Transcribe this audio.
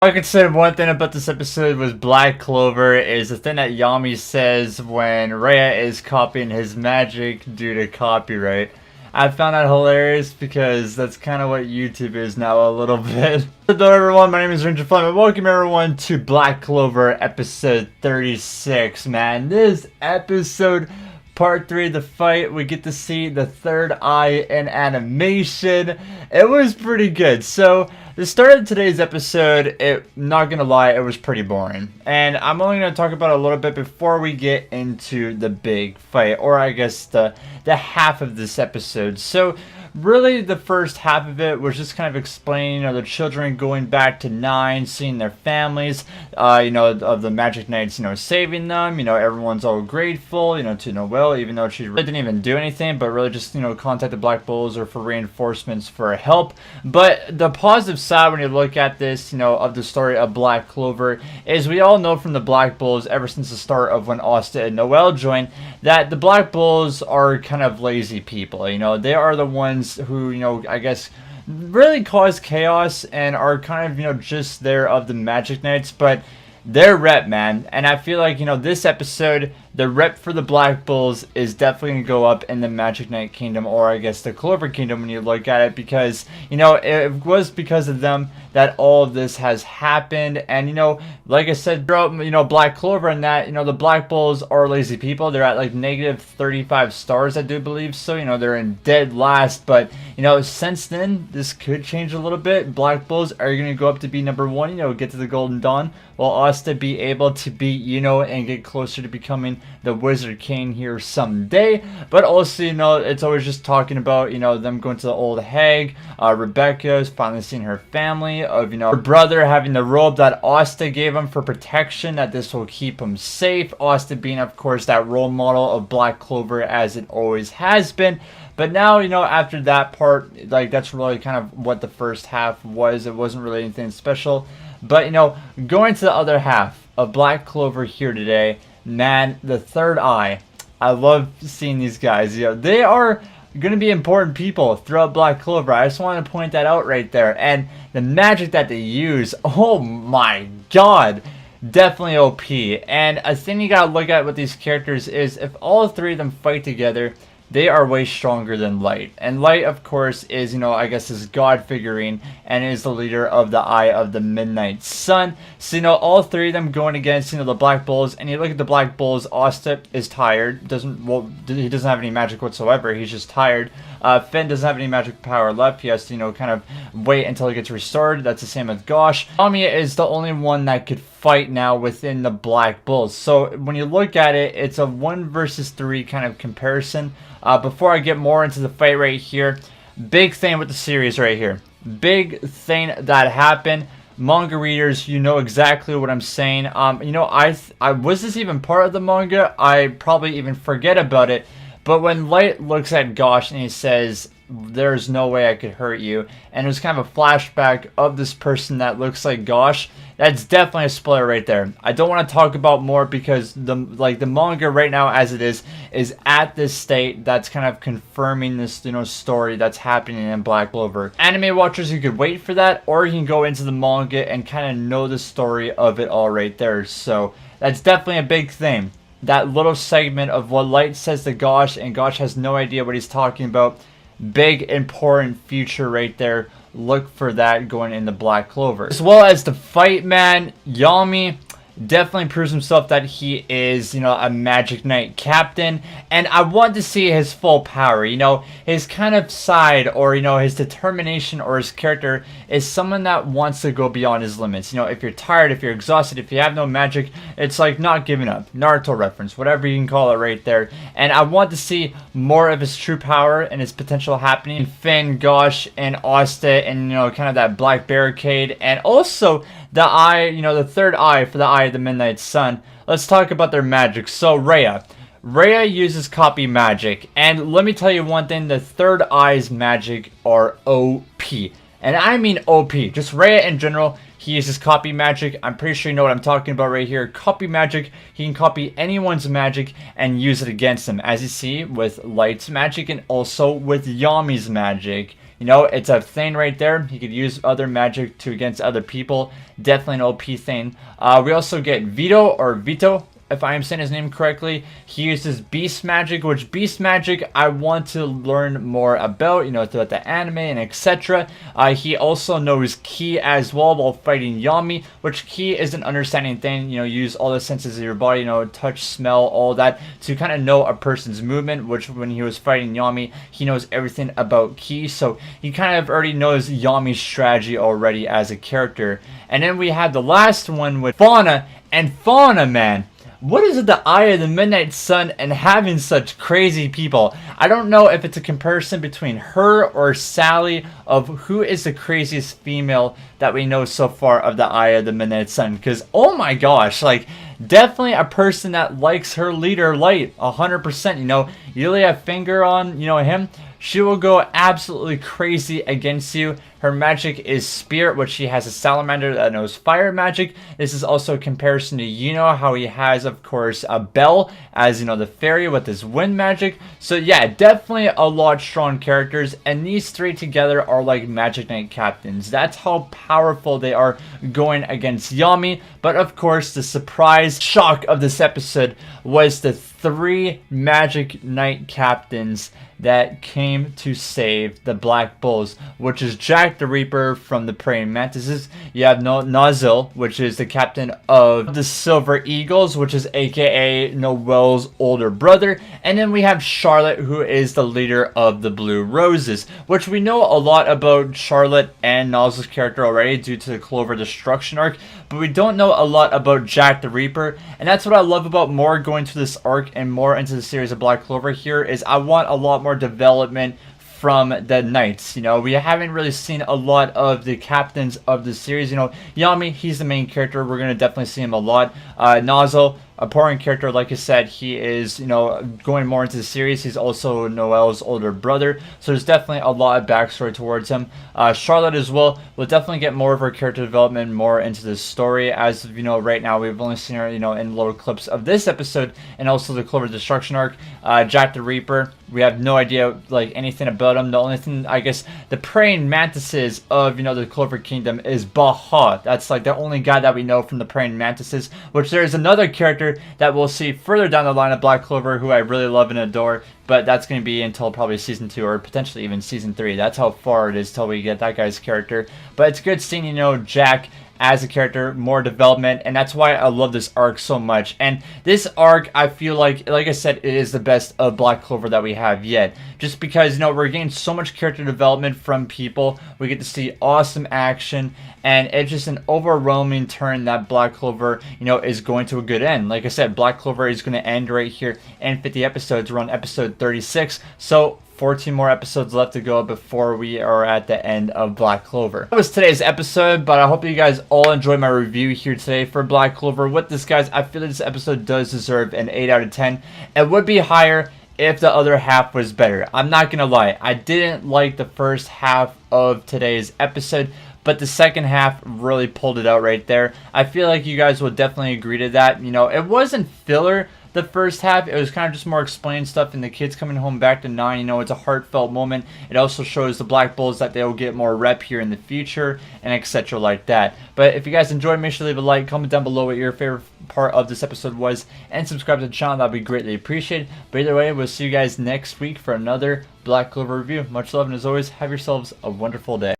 I could say one thing about this episode was Black Clover is the thing that Yami says when Rhea is copying his magic due to copyright. I found that hilarious because that's kind of what YouTube is now a little bit. Hello everyone, my name is Ranger Flame and welcome everyone to Black Clover episode 36. Man, this episode, part 3 of the fight, we get to see the third eye in animation. It was pretty good. So the start of today's episode, not gonna lie, it was pretty boring. And I'm only gonna talk about it a little bit before we get into the big fight, or I guess the half of this episode. So really the first half of it was just kind of explaining, the children going back to 9, seeing their families, of the Magic Knights, saving them. Everyone's all grateful, to Noelle, even though she really didn't even do anything, but really just, contacted Black Bulls or for reinforcements for help. But the positive side when you look at this, of the story of Black Clover is we all know from the Black Bulls ever since the start of when Asta and Noelle joined that the Black Bulls are kind of lazy people. They are the ones who, I guess really cause chaos and are kind of, just there of the Magic Knights, but they're rep, man. And I feel like, this episode, the rep for the Black Bulls is definitely going to go up in the Magic Knight Kingdom, or I guess the Clover Kingdom when you look at it, because, it was because of them that all of this has happened. And, like I said, throughout, Black Clover and that, the Black Bulls are lazy people. They're at like negative 35 stars, I do believe. So, they're in dead last. But, since then, this could change a little bit. Black Bulls are going to go up to be number 1, get to the Golden Dawn, while Asta be able to beat, and get closer to becoming the Wizard King here someday. But also, it's always just talking about, them going to the old hag. Rebecca's finally seeing her family, of, her brother having the robe that Asta gave him for protection, that this will keep him safe. Asta being, of course, that role model of Black Clover as it always has been. But now, after that part, like, that's really kind of what the first half was. It wasn't really anything special. But, going to the other half of Black Clover here today, man, the third eye. I love seeing these guys. They are going to be important people throughout Black Clover. I just want to point that out right there. And the magic that they use, oh my god, definitely OP. And a thing you got to look at with these characters is if all three of them fight together, they are way stronger than Light. And Light, of course, is, I guess his god figurine and is the leader of the Eye of the Midnight Sun. So, all three of them going against, the Black Bulls. And you look at the Black Bulls, Asta is tired. He doesn't have any magic whatsoever. He's just tired. Finn doesn't have any magic power left. He has to, kind of wait until he gets restored. That's the same with Gosh. Amiya is the only one that could fight now within the Black Bulls. So when you look at it, it's a 1 versus 3 kind of comparison. Before I get more into the fight right here, big thing with the series right here. Big thing that happened. Manga readers, you know exactly what I'm saying. I was this even part of the manga? I probably even forget about it. But when Light looks at Gosh and he says, "There's no way I could hurt you," and it was kind of a flashback of this person that looks like Gosh, that's definitely a spoiler right there. I don't want to talk about more because the manga right now as it is at this state that's kind of confirming this story that's happening in Black Clover. Anime watchers, you could wait for that, or you can go into the manga and kind of know the story of it all right there. So that's definitely a big thing. That little segment of what Light says to Gosh, and Gosh has no idea what he's talking about. Big, important future right there. Look for that going in the Black Clover. As well as the fight, man, Yami definitely proves himself that he is, a Magic Knight captain. And I want to see his full power, his kind of side, or, his determination, or his character is someone that wants to go beyond his limits. If you're tired, if you're exhausted, if you have no magic, it's like not giving up. Naruto reference, whatever you can call it right there. And I want to see more of his true power and his potential happening. Finn, Gosh, and Asta, and, kind of that black barricade. And also the eye, the third eye for the Eye of the Midnight Sun. Let's talk about their magic. So Rhea uses copy magic, and let me tell you one thing, the third eye's magic are OP. And I mean OP. Just Rhea in general, he uses copy magic. I'm pretty sure you know what I'm talking about right here. Copy magic, he can copy anyone's magic and use it against them. As you see with Light's magic and also with Yami's magic. You know, it's a thing right there. He could use other magic to against other people. Definitely an OP thing. We also get Vito, if I am saying his name correctly. He uses beast magic, which beast magic I want to learn more about, you know, throughout the anime and etc. He also knows ki as well while fighting Yami, which ki is an understanding thing. You know, use all the senses of your body, you know, touch, smell, all that, to kind of know a person's movement, which when he was fighting Yami, he knows everything about ki, so he kind of already knows Yami's strategy already as a character. And then we have the last one with Fauna, and Fauna, man, what is it, the Eye of the Midnight Sun and having such crazy people? I don't know if it's a comparison between her or Sally of who is the craziest female that we know so far of the Eye of the Midnight Sun. Because, oh my gosh, like, definitely a person that likes her leader Light 100%. You know, you lay a finger on, you know, him, she will go absolutely crazy against you. Her magic is Spirit, which she has a salamander that knows fire magic. This is also a comparison to Yuno, how he has, of course, a Bell as, you know, the fairy with his wind magic. So yeah, definitely a lot of strong characters, and these three together are like Magic Knight captains. That's how powerful they are going against Yami. But of course, the surprise shock of this episode was the 3 Magic Knight captains that came to save the Black Bulls, which is Jack the Reaper from the Praying Mantises. You have Nozzle, which is the captain of the Silver Eagles, which is aka Noel's older brother. And then we have Charlotte, who is the leader of the Blue Roses, which we know a lot about Charlotte and Nozzle's character already due to the Clover Destruction arc, but we don't know a lot about Jack the Reaper. And that's what I love about more going to this arc and more into the series of Black Clover here, is I want a lot more development from the Knights. You know, we haven't really seen a lot of the captains of the series. You know, Yami, he's the main character. We're going to definitely see him a lot. Nozzle, a boring character, like I said, he is, you know, going more into the series. He's also Noel's older brother, so there's definitely a lot of backstory towards him. Charlotte as well, we'll definitely get more of her character development, more into the story. As you know, right now we've only seen her, you know, in little clips of this episode and also the Clover Destruction arc. Jack the Reaper, we have no idea like anything about him. The only thing, I guess, the praying mantises of, you know, the Clover Kingdom is Baha. That's like the only guy that we know from the praying mantises, which there's another character that we'll see further down the line of Black Clover who I really love and adore, but that's going to be until probably season 2 or potentially even season 3. That's how far it is till we get that guy's character. But it's good seeing, you know, Jack as a character, more development, and that's why I love this arc so much. And this arc, I feel like I said, it is the best of Black Clover that we have yet, just because, you know, we're getting so much character development from people. We get to see awesome action, and it's just an overwhelming turn that Black Clover, you know, is going to a good end. Like I said, Black Clover is going to end right here in 50 episodes. We're on episode 36, so 14 more episodes left to go before we are at the end of Black Clover. That was today's episode, but I hope you guys all enjoyed my review here today for Black Clover. With this, guys, I feel that this episode does deserve an 8 out of 10. It would be higher if the other half was better. I'm not gonna lie, I didn't like the first half of today's episode, but the second half really pulled it out right there. I feel like you guys will definitely agree to that. You know, it wasn't filler the first half. It was kind of just more explained stuff, and the kids coming home back to 9, you know, it's a heartfelt moment. It also shows the Black Bulls that they'll get more rep here in the future, and etc. like that. But if you guys enjoyed, make sure to leave a like, comment down below what your favorite part of this episode was, and subscribe to the channel. That would be greatly appreciated. But either way, we'll see you guys next week for another Black Clover review. Much love, and as always, have yourselves a wonderful day.